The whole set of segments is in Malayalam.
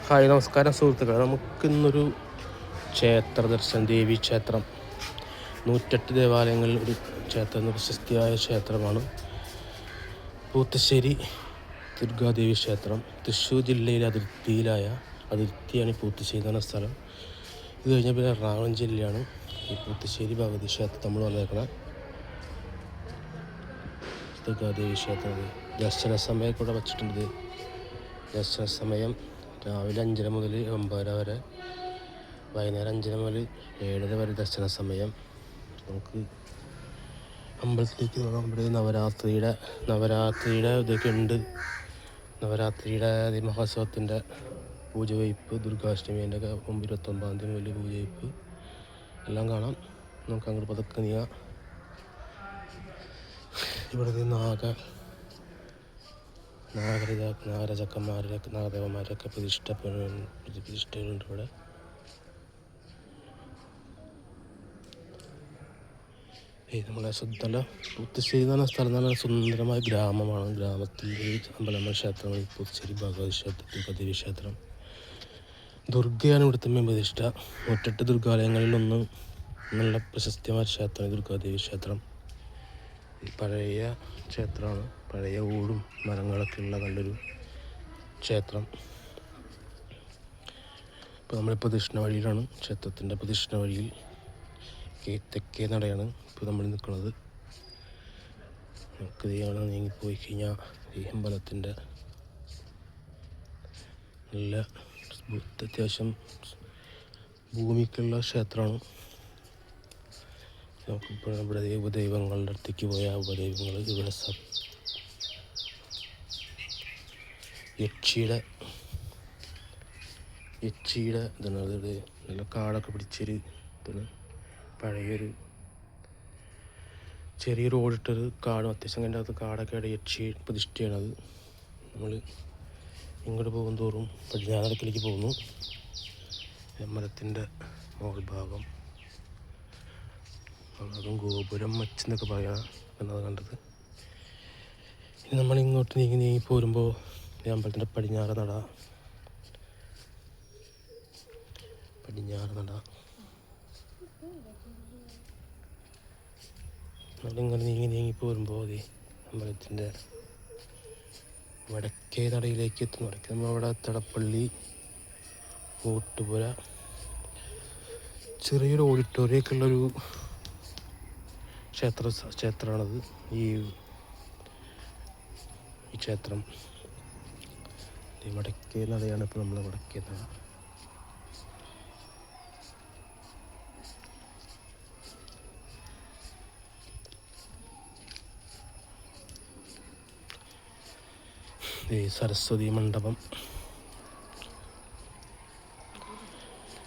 ഹായ് നമസ്കാരം സുഹൃത്തുക്കളെ, നമുക്കിന്നൊരു ക്ഷേത്ര ദർശനം, ദേവീ ക്ഷേത്രം, 108 ദേവാലയങ്ങളിൽ ഒരു ക്ഷേത്രം, പ്രശസ്തിയായ ക്ഷേത്രമാണ് പൂത്തശ്ശേരി ദുർഗാദേവി ക്ഷേത്രം. തൃശ്ശൂർ ജില്ലയിലെ അതിർത്തിയാണ് ഈ പൂത്തശ്ശേരി എന്ന് പറഞ്ഞ സ്ഥലം. ഇത് കഴിഞ്ഞാൽ പിന്നെ എറണാകുളം ജില്ലയാണ് ഈ പൂത്തശ്ശേരി ഭഗവതി ക്ഷേത്രം നമ്മൾ വന്നേക്കണം. ദുർഗാദേവി ക്ഷേത്രം ദർശന സമയം കൂടെ വച്ചിട്ടുണ്ട്. ദർശന സമയം രാവിലെ 5:30 മുതൽ 9:30 വരെ, വൈകുന്നേരം 5:30 മുതൽ 7:30 വരെ ദർശന സമയം. നമുക്ക് അമ്പലത്തിലേക്ക് പോകാം. ഇവിടെ നവരാത്രിയുടെ ഇതൊക്കെ ഉണ്ട്. നവരാത്രിയുടെ മഹോത്സവത്തിൻ്റെ പൂജവയ്പ്പ്, ദുർഗാഷ്ടമീൻ്റെ 29-ാം തീയതി വലിയ പൂജവയ്പ്പ് എല്ലാം കാണാം. നമുക്ക് അങ്ങോട്ട് പതുക്കെ നീങ്ങാം. ഇവിടെ നാഗരാജാക്കന്മാരൊക്കെ, നാഗദേവന്മാരൊക്കെ പ്രതിഷ്ഠകളുണ്ട് ഇവിടെ. നമ്മളെ നല്ല പൂത്തശ്ശേരി എന്ന് പറഞ്ഞ സ്ഥലം എന്ന് പറഞ്ഞാൽ സുന്ദരമായ ഗ്രാമമാണ്. ഗ്രാമത്തിൽ അമ്പലമ്മ ക്ഷേത്രമാണ് പൂത്തശ്ശേരി ഭഗവതി ക്ഷേത്രം, ദുർഗാദേവി ക്ഷേത്രം. ദുർഗയാണ് ഇവിടുത്തെ മെയിൻ പ്രതിഷ്ഠ. 108 ദുർഗാലയങ്ങളിലൊന്ന് നല്ല പ്രശസ്തമായ ക്ഷേത്രമാണ് ദുർഗാദേവി ക്ഷേത്രം. പഴയ ക്ഷേത്രമാണ്. പഴയ ഓടും മരങ്ങളൊക്കെ ഉള്ള നല്ലൊരു ക്ഷേത്രം. ഇപ്പോൾ നമ്മൾ പ്രദക്ഷിണ വഴിയിലാണ്. ക്ഷേത്രത്തിൻ്റെ പ്രദക്ഷിണ വഴിയിൽ തെക്കേ നടയാണ് ഇപ്പോൾ നമ്മൾ നിൽക്കുന്നത്. നമുക്ക് നീങ്ങിപ്പോയി കഴിഞ്ഞാൽ ഈ അമ്പലത്തിൻ്റെ നല്ല അത്യാവശ്യം ഭൂമിക്കുള്ള ക്ഷേത്രമാണ്. നമുക്കിപ്പോൾ ഇവിടെ ഉപദൈവങ്ങളുടെ അടുത്തേക്ക് പോയ ഉപദൈവങ്ങൾ ഇവിടെ യക്ഷിയുടെ ഇതാണ്. അത് നല്ല കാടൊക്കെ പിടിച്ചൊരു ഇതാണ്. പഴയൊരു ചെറിയൊരു ഓടിട്ടൊരു കാടും അത്യാവശ്യം അതിൻ്റെ അകത്ത് കാടൊക്കെ ആയിട്ട് യക്ഷി പ്രതിഷ്ഠയാണത്. നമ്മൾ ഇങ്ങോട്ട് പോകും തോറും പടിഞ്ഞാറടക്കിലേക്ക് പോകുന്നു. അമ്പലത്തിൻ്റെ മുകൾ ഭാഗം, അതും ഗോപുരം വച്ചെന്നൊക്കെ പറയാം എന്നത് കണ്ടത്. ഇനി നമ്മൾ ഇങ്ങോട്ട് നീങ്ങി പോരുമ്പോൾ ഈ അമ്പലത്തിൻ്റെ പടിഞ്ഞാറ് നട നമ്മളിങ്ങനെ നീങ്ങി പോരുമ്പോൾ ഈ അമ്പലത്തിൻ്റെ വടക്കേ നടയിലേക്ക് എത്തുന്നു. വടക്കേ നമ്മളവിടെ തടപ്പള്ളി, ഓട്ടുപുര, ചെറിയൊരു ഓഡിറ്റോറിയമൊക്കെ ഉള്ളൊരു ക്ഷേത്രമാണത്. ഈ ക്ഷേത്രം വടക്കേ നടയാണ്. ഇപ്പോൾ നമ്മൾ വടക്കേ നട. ഈ സരസ്വതി മണ്ഡപം,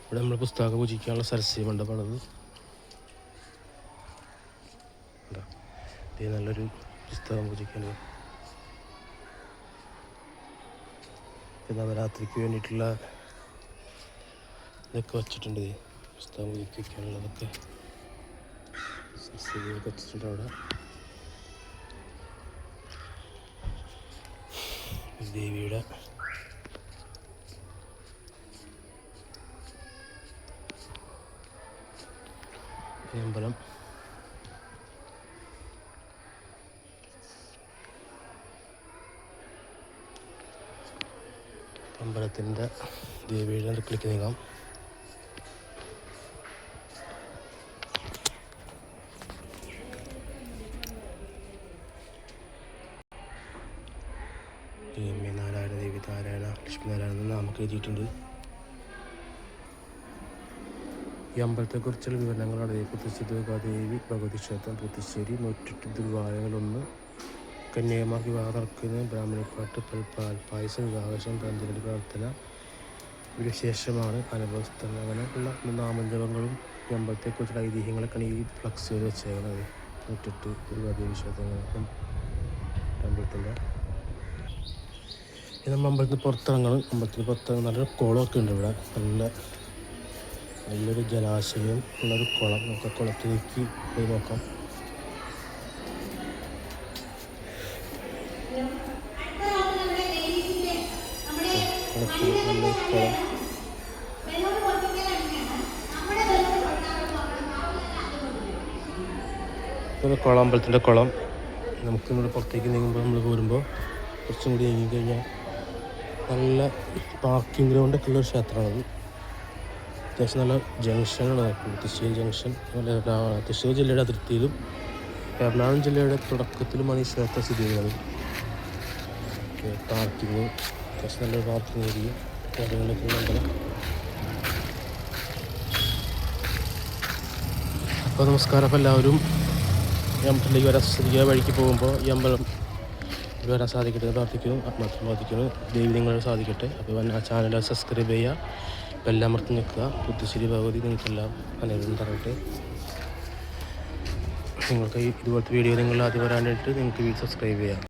ഇവിടെ നമ്മൾ പുസ്തകം പൂജിക്കാനുള്ള സരസ്വതി മണ്ഡപമാണത്. ഇത് നല്ലൊരു പുസ്തകം പൂജിക്കാൻ നവരാത്രിക്ക് വേണ്ടിയിട്ടുള്ള ഇതൊക്കെ വച്ചിട്ടുണ്ട്. പുസ്തകം പൂജിക്കാനുള്ളതൊക്കെ വെച്ചിട്ടുണ്ട് അവിടെ. ദേവിയുടെ അമ്പലം. അമ്പലത്തിൻ്റെ ദേവിയുടെ അടുക്കിലേക്ക് നീങ്ങാം. നാരായണ ദേവി, നാരായണ ലക്ഷ്മിനാരായണ എന്ന് നാമൊക്കെ എഴുതിയിട്ടുണ്ട്. ഈ അമ്പലത്തെക്കുറിച്ചുള്ള വിവരണങ്ങളാണ് പൂത്തശ്ശേരി ദുർഗാദേവി ഭഗവതി ക്ഷേത്രം. പൂത്തശ്ശേരി 108 ദുർഗാലയങ്ങളിലൊന്ന്. കന്യാകുമാർക്ക് വിവാഹം നടക്കുന്ന ബ്രാഹ്മണിപ്പാട്ട്, പായസം, വിവാഹം, പഞ്ചരടി പ്രാർത്ഥന വിശേഷമാണ്. അനുഭവസ്ഥലങ്ങളുള്ള നാമജപങ്ങളും ഈ അമ്പലത്തെക്കുറിച്ചുള്ള ഐതിഹ്യങ്ങളൊക്കെയാണ് ഈ ഫ്ലക്സുകൾ വെച്ചേക്കുന്നത്. 108 ദുർഗാദേവി ക്ഷേത്രങ്ങൾക്കും അമ്പലത്തിൻ്റെ. നമ്മൾ അമ്പലത്തിന് പുറത്തിറങ്ങണം. അമ്പലത്തിന് പുറത്തിറങ്ങുന്ന നല്ലൊരു കുളമൊക്കെ ഉണ്ട് ഇവിടെ. നല്ലൊരു ജലാശയം ഉള്ളൊരു കുളം. നമുക്ക് കുളത്തിലേക്ക് പോയി നോക്കാം. കുളത്തിൽ നല്ലൊരു കുളം. കുളം, അമ്പലത്തിൻ്റെ കുളം. നമുക്ക് ഇവിടെ പുറത്തേക്ക് നീങ്ങുമ്പോൾ നമ്മൾ പോരുമ്പോൾ കുറച്ചും കൂടി നീങ്ങിക്കഴിഞ്ഞാൽ നല്ല പാർക്കിംഗ് ഗ്രൗണ്ടൊക്കെ ഉള്ളൊരു ക്ഷേത്രമാണത്. അത്യാവശ്യം നല്ല ജംഗ്ഷനാണ്. തൃശ്ശൂർ ജംഗ്ഷൻ, തൃശ്ശൂർ ജില്ലയുടെ അതിർത്തിയിലും എറണാകുളം ജില്ലയുടെ തുടക്കത്തിലുമാണ് ഈ ക്ഷേത്രം സ്ഥിതി ചെയ്യുന്നത്. പാർക്കിങ്, അത്യാവശ്യം നല്ലൊരു പാർക്കിംഗ് ഏരിയ കാര്യങ്ങളൊക്കെ ഉണ്ടല്ലോ. അപ്പോൾ നമസ്കാരം. അപ്പോൾ എല്ലാവരും ഈ അമ്പലത്തിലേക്ക് വരാൻ ശ്രദ്ധിക്കുക. വഴിക്ക് പോകുമ്പോൾ ഈ അമ്പലം വരാൻ സാധിക്കട്ടെ എന്ന് പ്രാർത്ഥിക്കുന്നു, ആത്മാർത്ഥം പ്രാർത്ഥിക്കുന്നു. ദൈവം നിങ്ങളെ സാധിക്കട്ടെ. അപ്പോൾ ആ ചാനൽ സബ്സ്ക്രൈബ് ചെയ്യുക, എല്ലാം അമർത്തി നിൽക്കുക. പുത്തുശ്ശേരി ഭഗവതി നിങ്ങൾക്കെല്ലാം അനേകം തരട്ടെ. നിങ്ങൾക്ക് ഇതുപോലത്തെ വീഡിയോ നിങ്ങൾ ആദ്യം വരാനായിട്ട് നിങ്ങൾക്ക് സബ്സ്ക്രൈബ് ചെയ്യാം.